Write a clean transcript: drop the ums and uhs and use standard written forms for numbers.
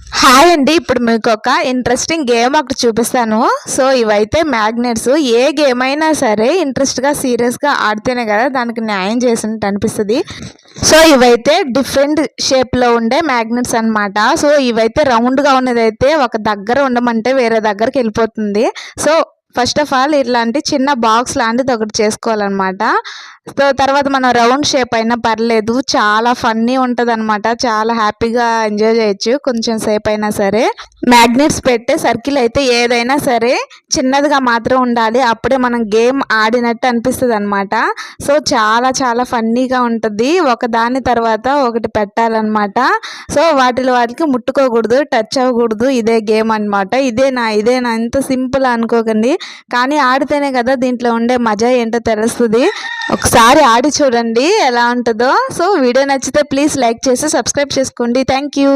Hi అండి. ఇప్పుడు మీకు ఒక ఇంట్రెస్టింగ్ గేమ్ ఒకటి చూపిస్తాను. సో ఇవైతే మ్యాగ్నెట్స్. ఏ గేమ్ అయినా సరే ఇంట్రెస్ట్‌గా, సీరియస్‌గా ఆడితేనే కదా దానికి న్యాయం చేసినట్టు అనిపిస్తది. సో ఇవైతే డిఫరెంట్ షేప్‌లో ఉండే మ్యాగ్నెట్స్ అన్నమాట. సో ఇవైతే రౌండ్‌గా ఉన్నదైతే ఒక దగ్గర ఉండమంటే వేరే దగ్గరికెళ్ళిపోతుంది. సో ఫస్ట్ ఆఫ్ ఆల్ ఇట్లాంటి చిన్న బాక్స్ లాంటిది ఒకటి చేసుకోవాలన్నమాట. సో తర్వాత మనం రౌండ్ షేప్ అయినా పర్లేదు. చాలా ఫన్నీ ఉంటదనమాట. చాలా హ్యాపీగా ఎంజాయ్ చేయొచ్చు కొంచెం సేపు అయినా సరే. మ్యాగ్నెట్స్ పెట్టే సర్కిల్ అయితే ఏదైనా సరే చిన్నదిగా మాత్రం ఉండాలి. అప్పుడే మనం గేమ్ ఆడినట్టు అనిపిస్తదనమాట. సో చాలా చాలా ఫన్నీగా ఉంటది. ఒకదాని తర్వాత ఒకటి పెట్టాలన్నమాట. సో వాటికి ముట్టుకోకూడదు, టచ్ అవ్వకూడదు. ఇదే గేమ్ అనమాట. ఇదేనా ఇంత సింపుల్ అనుకోకండి. కానీ ఆడితేనే కదా దీంట్లో ఉండే మజా ఏంటో తెలుస్తుంది. ఒకసారి ఆడి చూడండి ఎలా ఉంటుందో. సో వీడియో నచ్చితే ప్లీజ్ లైక్ చేసి సబ్స్క్రైబ్ చేసుకోండి. Thank you.